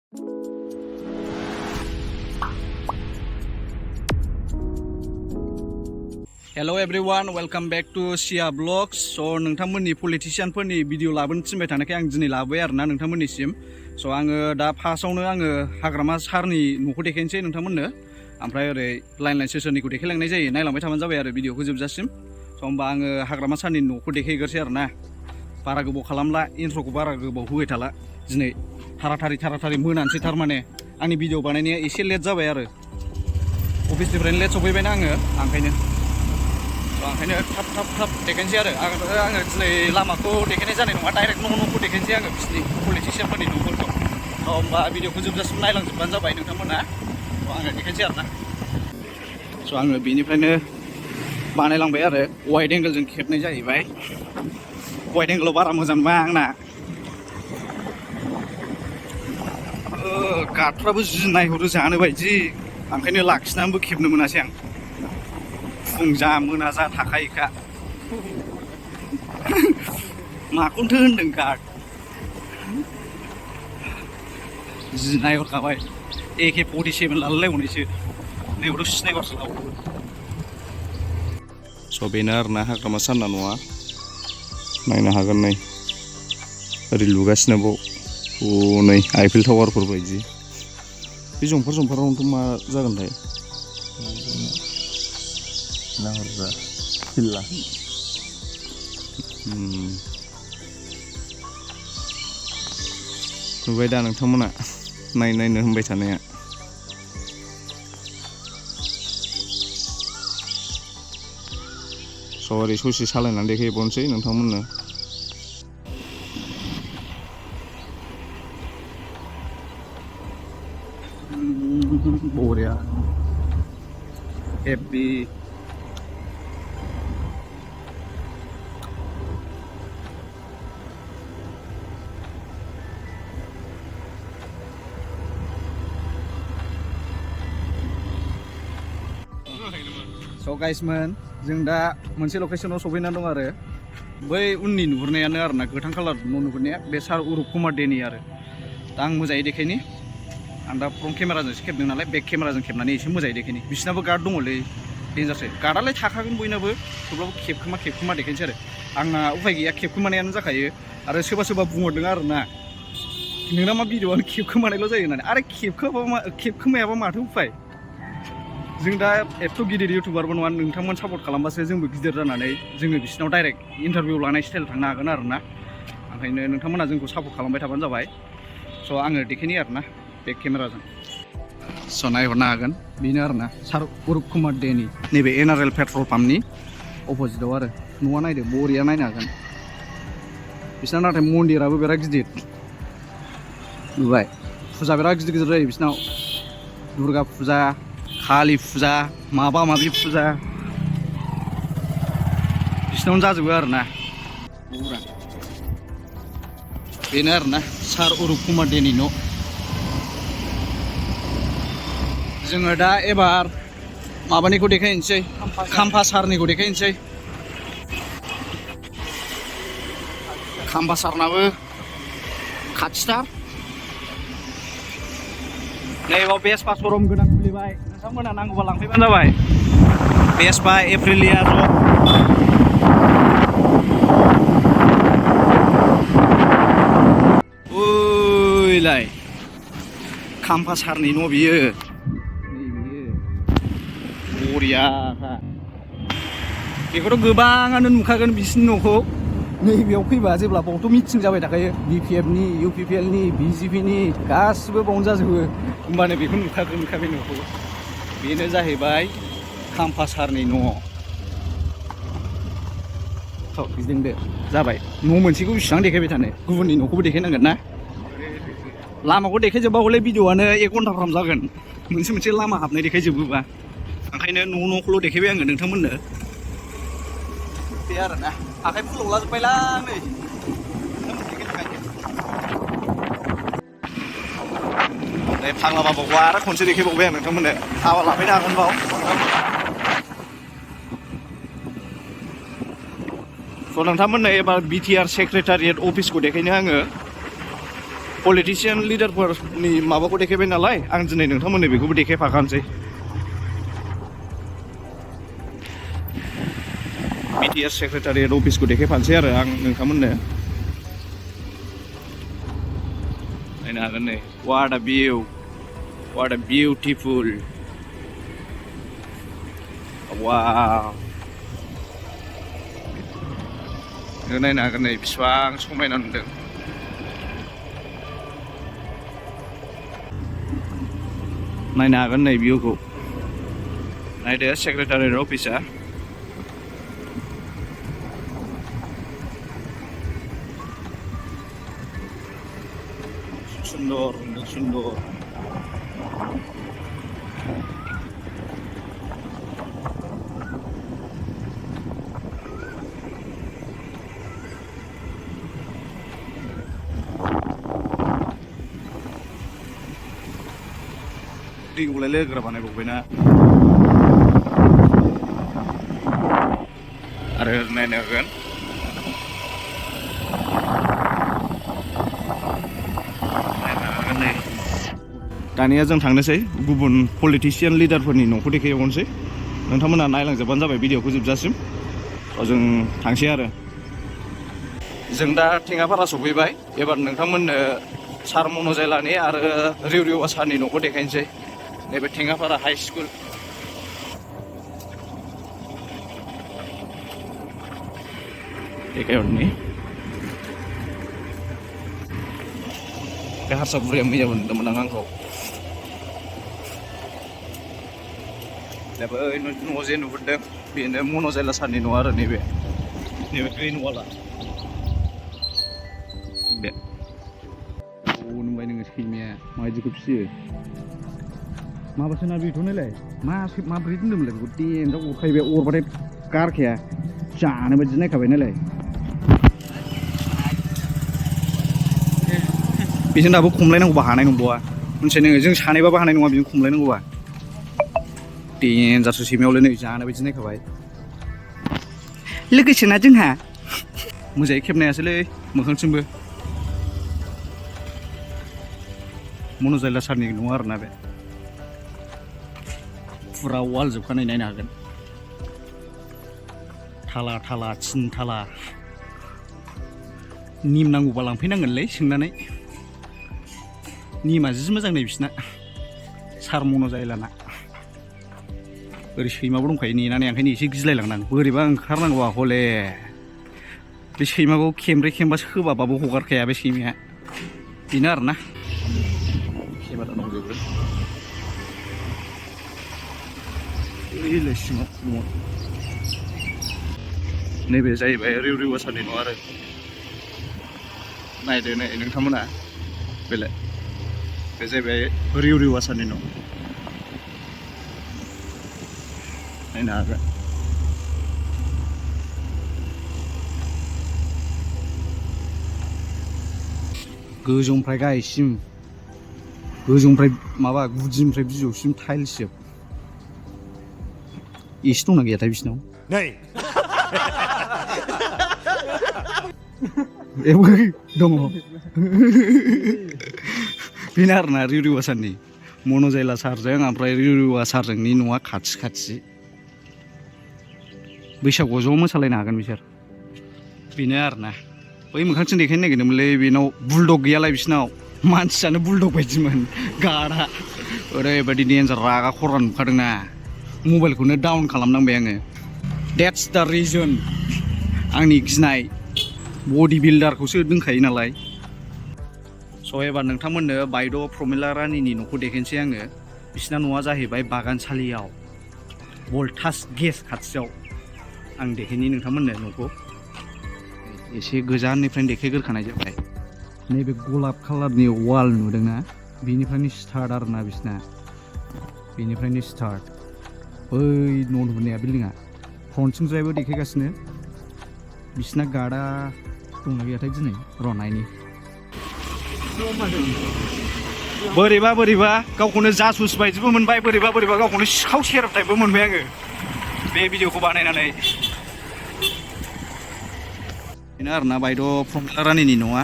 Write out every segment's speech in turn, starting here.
Hello everyone, welcome back to Sia Vlogs. So नोंथांमोननि पलिटिशियानफोरनि video लाबोनो थिनबाय थानायखाय आं दिनै लाबोबाय आरोना नोंथांमोननिसिम. So आङो दा फार्स्टआवनो आङो हाग्रामा सारनि न'खौ देखायनोसै नोंथांमोननो. ओमफ्राय ओरै लाइन सोरनिखौ देखायलांनाय जायो नायलांबाय थाबानो जाबाय आरो भिडिअखौ जोबजासिम. So होमबा आङो हाग्रामा सारनि न'खौ देखायग्रोसै आरोना. बारा गोबाव खालामला, इन्ट्र'खौ बारा गोबाव होबाय थाला. दिनै थाराथारि मोनानोसै थारमाने. आंनि भिडिअ बानायनाया एसे लेट जाबाय आरो. अफिसनिफ्रायनो लेट सफैबायना आङो, ओंखायनो थाब देखायनोसै आरो आङो दिनै लामाखौ देखायनाय जानाय नङा, डाइरेक्ट न'खौ देखायनोसै आङो बिसिनि पलिटिशियानफोरनि न'फोरखौ. होमबा भिडिअखौ जोबजासिम नायलांजोबबानो जाबाय नोंथांमोना. आङो देखायनोसै आरोना. स' आङो बेनिफ्रायनो बानायलांबाय आरो वाइड एंगोलजों खेबनाय जाहैबाय. वाइड एंगोलाव बारा मोजां नङा आंना. गार्डफ्राबो जि नायहरो जानो बायदि, ओंखायनो लाखिनानैबो खेबनो मोनासै आं. फुं जा मोना जा थाखायोखा. माखौथो होनदों गार्ड, जि नायहरखाबाय. AK-47 लालायलायहरनायसो नैबोथ' सिनायहरसो लावो. स' बेनो आरोना हाग्रामा सारना न'आ. नायनो हागोन नै ओरै लुगासिनो बाव नै आइफेल टावारफोर बायदि. बे जंफारावनोथ' मा जागोनथाय नाहरग्रा सिल्ला. नुबाय दा नोंथांमोना नायनो होनबाय थानाया. स' ओरै ससे सालायनानै देखायबावनोसै नोंथांमोननो. बरिया हेपि. स' गाइसमोन, जों दा मोनसे लकेसनाव सफैनानै दं आरो. बै उननि नुहुरनायानो आरोना गोथां कालार न' नुहुरनाया बे सार उरुप कुमार देनि आरो. दा आं मोजाङै देखायनि. आं दा फ्रन्ट केमेराजोंसो खेबदों नालाय, बेक केमेराजों खेबनानै एसे मोजाङै देखायनि. बिसिनाबो गार्ड दङलै, डेन्जारसो. गार्डआलाय थाखागोन बयनाबो, थेवब्लाबो खेबखोमा देखायनोसै आरो. आंना उफाय गैया, खेबखोमानायानो जाखायो. आरो सोरबा बुंहरदों आरोना, नोंना मा भिडिअ'आनो खेबखोमानायल' जायो होननानै. आरो खेबखोमायाबा माथो उफाय. जों दा एथ' गिदिर इउटुबारबो नङा, नोंथांमोन सापर्ट खालामबासो जोंबो गिदिर जानानै जोङो बिसिनाव डाइरेक्ट इन्टारभिउ लानाय स्टाइल थांनो हागोन आरोना. ओंखायनो नोंथांमोना जोंखौ सापर्ट खालामबाय थाबानो जाबाय. स' आङो देखायनि आरोना बेक केमेराजों. स' नायहरनो हागोन, बेनो आरोना सार उरुप कुमार देनि नैबे NRL पेट्रल पाम्पनि अपोजिटआव आरो. न'आ नायदो बरिया, नायनो हागोन. बिसिना नाथाय मन्दिराबो बिराद गिदिर. नुबाय, फुजा बिराद गिदिर जायो बिसिनाव. दुर्गा फुजा, कालि फुजा, माबा माबि फुजा बिसिनावनो जाजोबो आरोना. बेनो आरोना सार उरुप कुमार देनि न'. जोङो दा एबार माबानिखौ देखायनोसै, खाम्फा सारनिखौ देखायनोसै. खाम्फा सारनाबो खाथिथार. नैबाव बेसपा श'रुम गोदान खुलिबाय, नोंथांमोना नांगौबा लांफैबानो जाबाय. बेसपा एप्रिलिया ज'. ओइलाय खाम्फा सारनि न' बियो. बरियाखा. बेखौथ' गोबाङानो नुखागोन बिसिनि न'खौ. नैबेयाव फैबा जेब्ला बावथ' मिटिं जाबाय थाखायो, BPFनि, UPPLनि, BJPनि गासिबो बावनो जाजोबो. होमबानो बेखौ नुखागोनखा बे न'खौ. बेनो जाहैबाय खाम्फा सारनि न'. थ' गिदिंदो जाबाय. न' मोनसेखौ बेसिबां देखायबाय थानो, गुबुननि न'खौबो देखायनांगोन ना. लामाखौ देखायजोबबा हले भिडिअ'आनो 1 घन्टाफ्राम जागोन, मोनसे लामा हाबनाय देखायजोबोबा. ओंखायनो न'खौल' देखायबाय आङो नोंथांमोननो. बे आरोना आखाइ फुलौलाजोब्बायलां नै. नै फाग्ला बाबाखौ आरो खनसे देखायबावबाय आं नोंथांमोननो. हाबा लाफैनो हागोन बाव. स' नोंथांमोननो एबार BTR सेक्रेटारियेट अफिसखौ देखायनो आङो. पलिटिशियान लिडारफोरनि माबाखौ देखायबाय नालाय आं दिनै नोंथांमोननो बेखौबो देखायफाखानोसै BTS सेक्रेटारियेट अफिसखौ देखायफानोसै आरो आं नोंथांमोननो नायनो हागोन नै what a view what a beautiful wow नायनो हागोन नै बिसिबां समायना नुदों नायनो हागोन नै भिउखौ नायदो सेक्रेटारियेट अफिसा सुन्दर सुन्दर दैखौलाय लोगोग्रा बानायबावबायना आरो नायनो हागोन दानिया जों थांनोसै गुबुन पलिटिशियान लिडारफोरनि न'खौ देखायबावनोसै नोंथांमोना नायलांजोबबानो जाबाय भिडिअखौ जोबजासिम जों थांसै आरो जों दा टेङापारा सफैबाय एबार नोंथांमोननो सार मन'जाइलानि आरो रिउरिवा सारनि न'खौ देखायनोसै नैबे टेङापारा हाइ स्कुल देखायहरनि बे हारसा बुरैया मैया मोनदोंमोन आंखौ दा बै न'आव जे नुहुरदों बेनो मन'जाइला सारनि न' आरो नैबे ग्रिन वाला बे नुबाय नोङो सैमाया माबायदिखौ फिसियो माबासो ना बेथ' नायलाय माब्रै दोनदोंमोनलाय बेखौ देन्जाव अरखायो बे अरबाथाय गारखाया जानो बायदि नायखाबाय नालाय बेजों दाबो खमलायनांगौबा हानाय नंबावा मोनथिया नोङो जों सानैबाबो हानाय नङा बेजों खमलायनांगौबा देन्जारसो सैमायावलाय नै जानो बायदि नायखाबाय लोगोसेना जोंहा मोजाङै खेबनो हायासैलै मोखांथिंबो मन'जाइला सारनि नङा आरोना बे फुरा वाल जोबखानाय नायनो हागोन थाला थाला थिन थाला निम नांगौबा लांफैनांगोनलै सोंनानै निमा जि मोजां नै बिसिना सार मन'जाइलाना ओरै सैमाबो दंखायो नेनानै ओंखायनो एसे गिलायलांनांगौ बोरैबा ओंखारनांगौबा हले बे सैमाखौ खेमब्रै खेमबासो होबाबाबो हगारखाया बे सैमाया बेनो आरोना केमेरा दंजोबो ओरैलाय सिङाव दङ नैबे जाहैबाय रिउरिवा सारनि न' आरो नायदो नै नोंथांमोना बेलाय बे जाहैबाय रिउरिवा सारनि न' नायनो हागोन गोजौनिफ्राय गाहायसिम गोजौनिफ्राय माबा गुदिनिफ्राय बिजौसिम टाइल्सजोब एसे दंना गैयाथाय बिसिनाव नै दङ बेनो आरोना रिउरिवा सारनि मन'जाइला सारजों ओमफ्राय रिउरिवा सारजोंनि न'आ खाथि खाथि बैसागुआव ज' मोसालायनो हागोन बिसोर बेनो आरोना बै मोखांथिं देखायनो नागिरदोंमोनलै बेनाव बुलडग गैयालाय बिसिनाव मानसियानो बुलडग बायदिमोन गार्डआ ओरैबायदि डेन्जार रागा खरा नुखादोंना मबाइलखौनो डाउन खालामनांबाय आङो देट्स दा रिजन आंनि गिनाय बडि बिल्डारखौसो दोनखायो नालाय स' एबार नोंथांमोननो बायद' प्रमिला रानिनि न'खौ देखायनोसै आङो बिसिना न'आ जाहैबाय बागानसालियाव भल्टास गेस खाथियाव आं देखायनि नोंथांमोननो न'खौ एसे गोजाननिफ्रायनो देखायग्रोखानाय जाबाय नैबे गलाब कालारनि वाल नुदोंना बेनिफ्रायनो स्टार्ट आरोना बिसिना बेनिफ्रायनो स्टार्ट बै न' नुहुरनाया बिल्डिङा फ्रन्टथिंजायबो देखायगासिनो बिसिना गार्डआ दंना गैयाथाय दिनै र' नायनि बोरैबा बोरैबा गावखौनो जासुस बायदिबो मोनबाय बोरैबा बोरैबा गावखौनो सिखाव सेरेब टाइपबो मोनबाय आङो बे भिडिअखौ बानायनानै बेनो आरोना बायद' प्रमिला रानिनि न'आ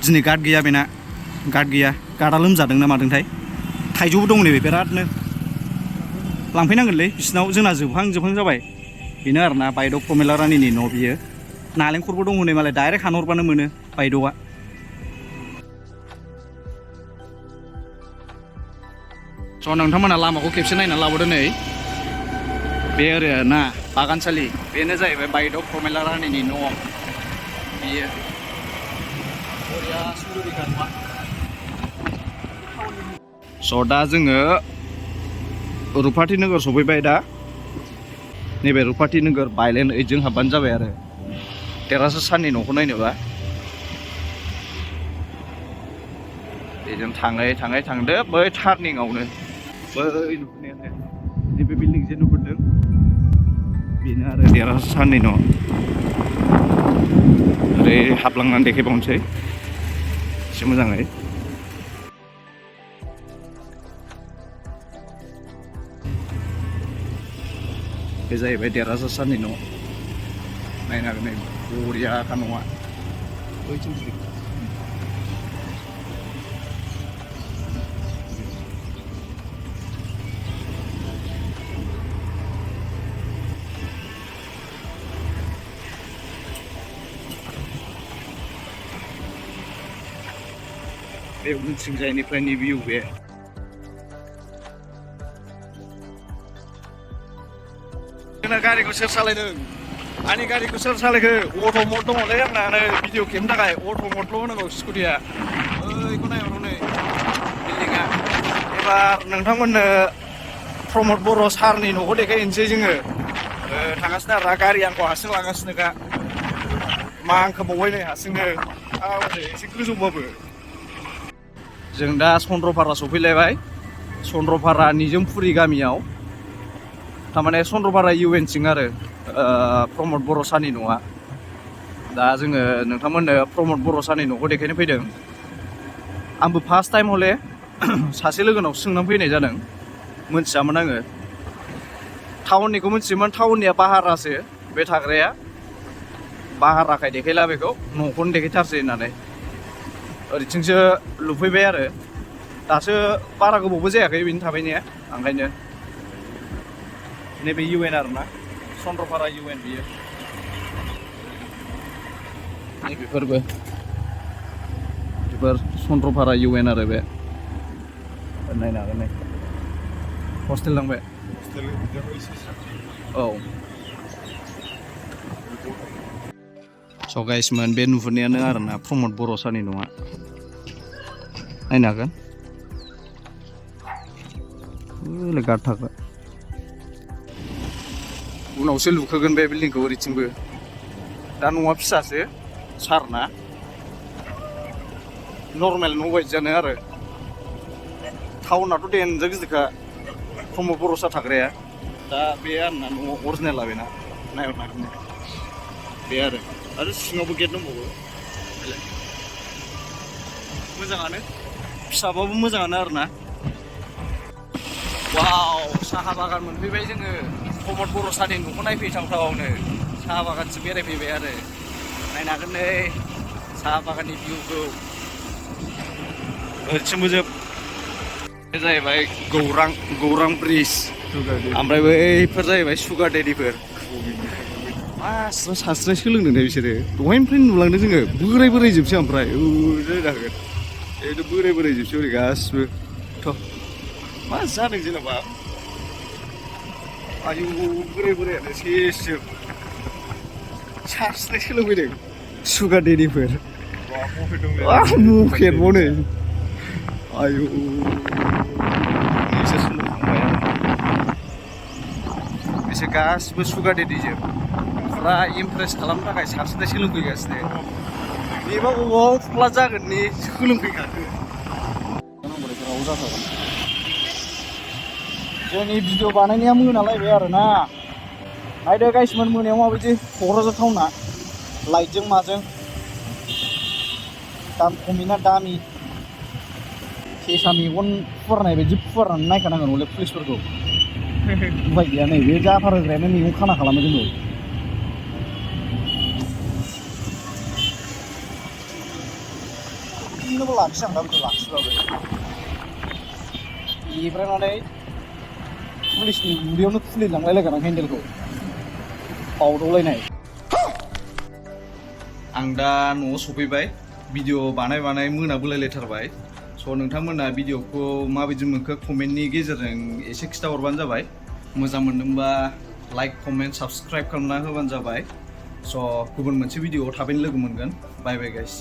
दिनै गार्ड गैया बेना गार्ड गैया गार्डआ लोमजादों ना मादोंथाय थाइजौबो दं नैबे बिरादनो लांफैनांगोनलै बिसिनाव जोंना जोबहां जाबाय बेनो आरोना बायद' प्रमेला रानिनि न' बियो नालेंखरबो दङ नै मालाय डाइरेक्ट हानहरबानो मोनो बायद'आ स' नोंथांमोना लामाखौ खेबसे नायना लाबोदो नै बे आरो ना बागानसालि बेनो जाहैबाय बायद' प्रमेला रानिनि न' बियो स' दा जोङो रुपाथि नोगोर सफैबाय दा नैबे रुपाथि नोगोर बायलेन 8 जों हाबबानो जाबाय आरो देरहासार साननि न'खौ नायनोबा बेजों थाङै थांदो बै टार्निंआवनो बै नुहुरनायानो नैबे बिल्डिं जे नुहुरदों बेनो आरो देरहासार साननि न' ओरै हाबलांनानै देखायबावनोसै एसे मोजाङै बे जाहैबाय देरहासार साननि न' नायनो हागोन नै बरियाखा न'आ बे उनथिंजायनिफ्रायनि भिउ बे जोंना गारिखौ सोर सालायदों आंनि गारिखौ सोर सालायखो अट' मड दङलै आंना नै भिडिअ खेबनो थाखाय अट' मडल' होनांगौ स्कुटिया ओइखौ नायहरनो नै बिल्डिङा एबार नोंथांमोननो प्रमद बर' सारनि न'खौ देखायहैनोसै जोङो थांगासिनो आरोना गारि आंखौ हारसिं लांगासिनोखा मा आंखौ बावबाय नै हारसिंनो एसे गोजौबाबो जों दा चन्द्रपारा सफैलायबाय चन्द्रपारा निजोमपुरि गामियाव थारमाने चन्द्रपारा इउएन सिं आरो प्रमद बर' सारनि न'आ दा जोङो नोंथांमोननो प्रमद बर' सारनि न'खौ देखायनो फैदों आंबो फार्स्ट टाइम हले सासे लोगोनाव सोंनानै फैनाय जादों मोनथियामोन आङो टाउननिखौ मोनथियोमोन टाउननिया भारासो बे थाग्राया भाराखाय देखायला बेखौ न'खौनो देखायथारसै होननानै ओरैथिंसो लुफैबाय आरो दासो बारा गोबावबो जायाखै बेनि थाफैनाया ओंखायनो नैबे इउएन आरोना चन्द्रपारा इउएन बियो नैबेफोरबो बेफोर चन्द्रपारा इउएन आरो बे नायनो हागोन नै हस्टेल लांबाय औ स' गाइसमोन बे नुहुरनायानो आरोना प्रमद बर' सारनि नङा नायनो हागोन गार्ड थाग्रा उनावसो लुखोगोन बे बिल्डिंखौ ओरैथिंबो दा न'आ फिसासो सारना नर्मेल न' बायदियानो आरो टाउनाथ' देनजार गिदिरखा प्रमद बर' सार थाग्राया दा बे आरोना न'आव अरिजिनेला बेना नायहरनो हागोन बे आरो सिङावबो गेट दंबावो मोजाङानो फिसाबाबो मोजाङानो आरोना वाव साहा बागान मोनफैबाय जोङो प्रमद बर' सारनि न'खौ नायफैथावथावनो साहा बागानसो बेरायफैबाय आरो नायनो हागोन नै साहा बागाननि भिउखौ ओरैथिंबो जोब बे जाहैबाय गौरां ब्रिज ओमफ्राय बैफोर जाहैबाय सुगार डेडिफोर सानस्रिनाय सोलोंदों बिसोरो दहायनिफ्रायनो नुलांदों जोङो बोराय जोबसै ओमफ्राय जागोन बेथ' बोराय जोबसै ओरै गासिबो थ' मा जादों जेनेबा आयु बोरायानो सेसजोब सानस्रिनाय सोलोंफैदों सुगार डेडिफोर मकेटबाव नै आयु बिसोर सोलोंखांबाय बिसोर गासिबो सुगार डेडिजोब फुरा इमप्रेस खालामनो थाखाय सानस्रिनाय सोलोंफैगासिनो बेबा बबाव फुख्ला जागोननि सोलोंफैखाखो जाथारगोन जोंनि भिडिअ बानायनाया मोनालायबाय आरोना नायदो गाइसमोन मोनायाव माबायदि क'क्राझार टाउना लाइटजों माजों दाम खमिना दामि सेसा मेगन फुवारनाय बायदि फुवारनानै नायखानांगोन हले पुलिसफोरखौ उफाय गैया नै बे जाफार होग्रायानो मेगन खाना खालामो जोंखौ खुलिनोबो लाखियो आं दा बेखौ लाखिबाबो बेनिफ्राय पुलिसनि उदैयावनो खुलिलांलायलायगोन आं हेन्देलखौ बावदावलायनाय आं दा न'आव सफैबाय भिडिअ बानाय मोनाबोलायलायथारबाय स' नोंथांमोना भिडिअखौ माबायदि मोनखो कमेन्टनि गेजेरजों एसे खिथाहरबानो जाबाय मोजां मोनदोंबा लाइक कमेन्ट साबस्क्राइब खालामना होबानो जाबाय स' गुबुन मोनसे भिडिअआव थाबैनो लोगो मोनगोन बाय बाय गाइस